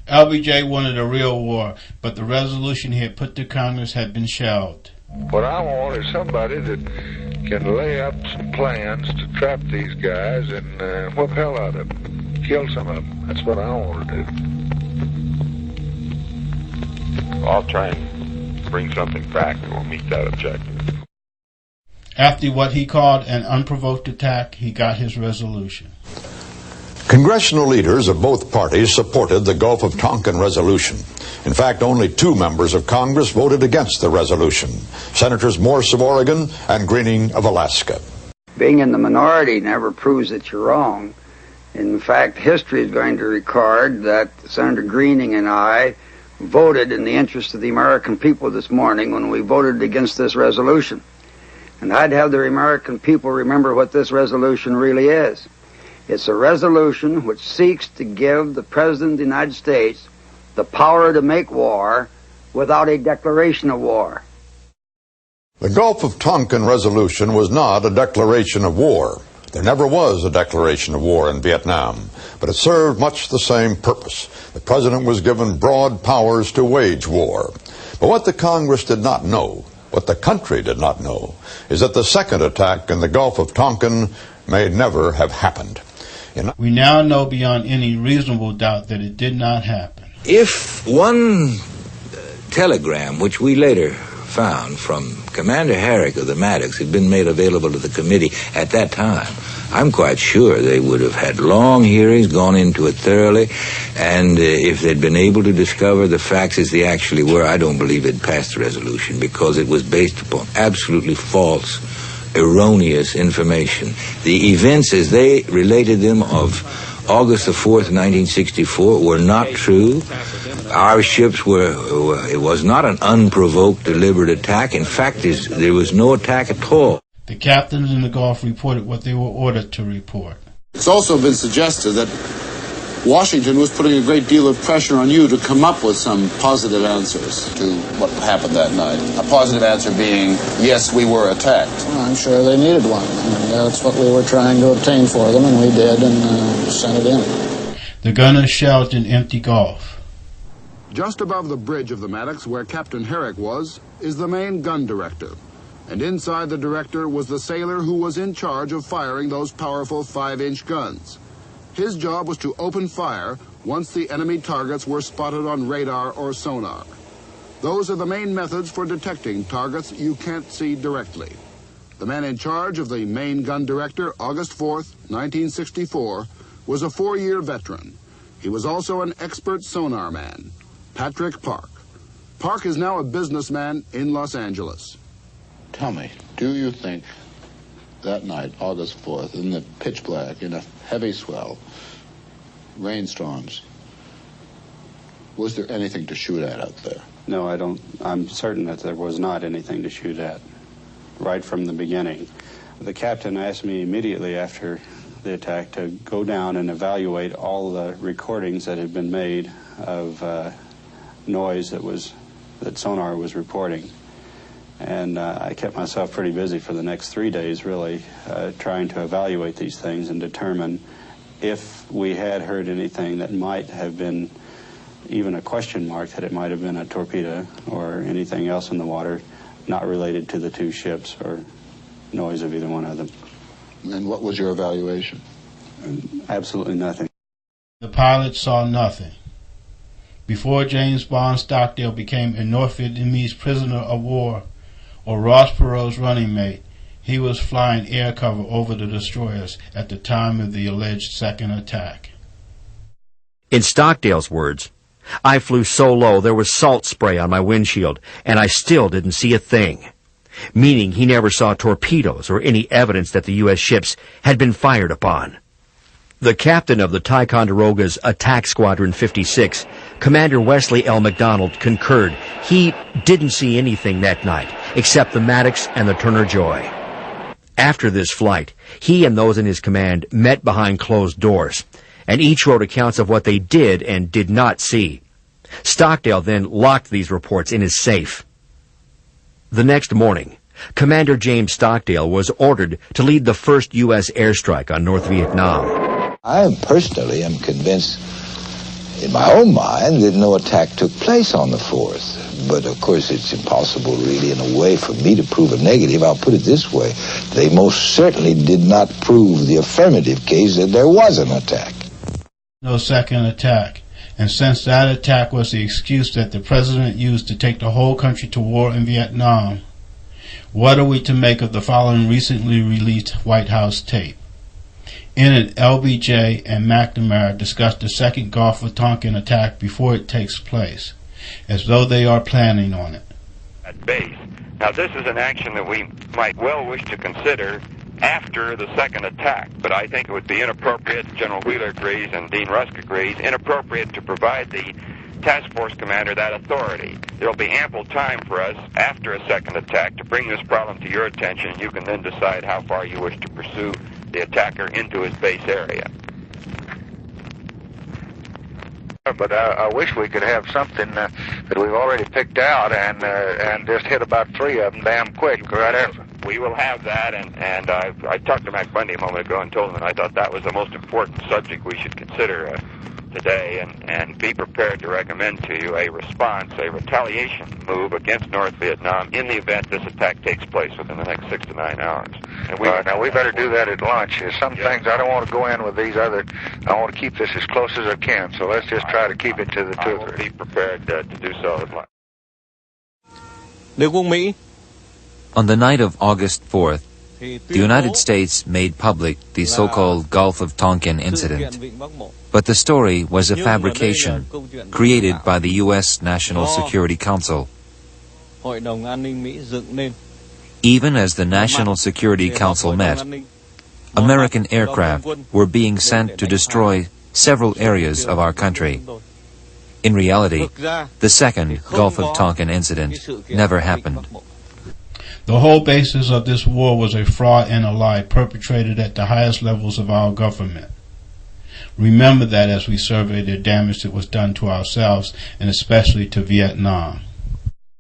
LBJ wanted a real war, but the resolution he had put to Congress had been shelved. What I want is somebody that can lay up some plans to trap these guys and whip hell out of them, kill some of them. That's what I want to do. I'll try and bring something back that will meet that objective. After what he called an unprovoked attack, he got his resolution. Congressional leaders of both parties supported the Gulf of Tonkin resolution. In fact, only 2 members of Congress voted against the resolution, Senators Morse of Oregon and Greening of Alaska. Being in the minority never proves that you're wrong. In fact, history is going to record that Senator Greening and I voted in the interest of the American people this morning when we voted against this resolution. And I'd have the American people remember what this resolution really is. It's a resolution which seeks to give the President of the United States the power to make war without a declaration of war. The Gulf of Tonkin resolution was not a declaration of war. There never was a declaration of war in Vietnam, but it served much the same purpose. The President was given broad powers to wage war. But what the Congress did not know, what the country did not know, is that the second attack in the Gulf of Tonkin may never have happened. We now know beyond any reasonable doubt that it did not happen. If one telegram, which we later found from Commander Herrick of the Maddox, had been made available to the committee at that time, I'm quite sure they would have had long hearings, gone into it thoroughly, and if they'd been able to discover the facts as they actually were, I don't believe they'd passed the resolution, because it was based upon absolutely false, erroneous information. The events as they related them of August the 4th, 1964, were not true. Our ships it was not an unprovoked, deliberate attack. In fact, there was no attack at all. The captains in the Gulf reported what they were ordered to report. It's also been suggested that Washington was putting a great deal of pressure on you to come up with some positive answers to what happened that night. A positive answer being, yes, we were attacked. Well, I'm sure they needed one. And that's what we were trying to obtain for them, and we did, and sent it in. The gunners shelled an empty Gulf. Just above the bridge of the Maddox, where Captain Herrick was, is the main gun director. And inside the director was the sailor who was in charge of firing those powerful 5-inch guns. His job was to open fire once the enemy targets were spotted on radar or sonar. Those are the main methods for detecting targets you can't see directly. The man in charge of the main gun director, August 4th, 1964, was a 4-year veteran. He was also an expert sonar man, Patrick Park. Park is now a businessman in Los Angeles. Tell me, do you think that night, August 4th, in the pitch black, in a heavy swell, rainstorms, was there anything to shoot at out there? No, I don't. I'm certain that there was not anything to shoot at, right from the beginning. The captain asked me immediately after the attack to go down and evaluate all the recordings that had been made of noise that sonar was reporting. And I kept myself pretty busy for the next 3 days, really, trying to evaluate these things and determine if we had heard anything that might have been even a question mark, that it might have been a torpedo or anything else in the water not related to the 2 ships or noise of either one of them. And what was your evaluation? Absolutely nothing. The pilots saw nothing. Before James Bond Stockdale became a North Vietnamese prisoner of war, or Ross Perot's running mate, he was flying air cover over the destroyers at the time of the alleged second attack. In Stockdale's words, I flew so low there was salt spray on my windshield, and I still didn't see a thing. Meaning he never saw torpedoes or any evidence that the U.S. ships had been fired upon. The captain of the Ticonderoga's Attack Squadron 56, Commander Wesley L. McDonald, concurred. He didn't see anything that night, except the Maddox and the Turner Joy. After this flight, he and those in his command met behind closed doors, and each wrote accounts of what they did and did not see. Stockdale then locked these reports in his safe. The next morning, Commander James Stockdale was ordered to lead the first U.S. airstrike on North Vietnam. I personally am convinced in my own mind that no attack took place on the 4th. But, of course, it's impossible, really, in a way, for me to prove a negative. I'll put it this way. They most certainly did not prove the affirmative case that there was an attack. No second attack. And since that attack was the excuse that the president used to take the whole country to war in Vietnam, what are we to make of the following recently released White House tape? In it, LBJ and McNamara discuss the second Gulf of Tonkin attack before it takes place, as though they are planning on it. At base. Now, this is an action that we might well wish to consider after the second attack, but I think it would be inappropriate, General Wheeler agrees and Dean Rusk agrees, inappropriate to provide the task force commander that authority. There will be ample time for us after a second attack to bring this problem to your attention, and you can then decide how far you wish to pursue the attacker into his base area. But I wish we could have something that we've already picked out and just hit about 3 of them damn quick right after. We will have that, and I talked to Mac Bundy a moment ago and told him that I thought that was the most important subject we should consider today, and be prepared to recommend to you a response, a retaliation move against North Vietnam in the event this attack takes place within the next 6 to 9 hours. And now we better do that at lunch. There's some things I don't want to go in with these other. I want to keep this as close as I can, so let's just try to keep it to the 2 or 3. I will be prepared to do so at lunch. Nếu quân Mỹ On the night of August 4th, the United States made public the so-called Gulf of Tonkin incident. But the story was a fabrication created by the U.S. National Security Council. Even as the National Security Council met, American aircraft were being sent to destroy several areas of our country. In reality, the second Gulf of Tonkin incident never happened. The whole basis of this war was a fraud and a lie perpetrated at the highest levels of our government. Remember that as we survey the damage that was done to ourselves and especially to Vietnam.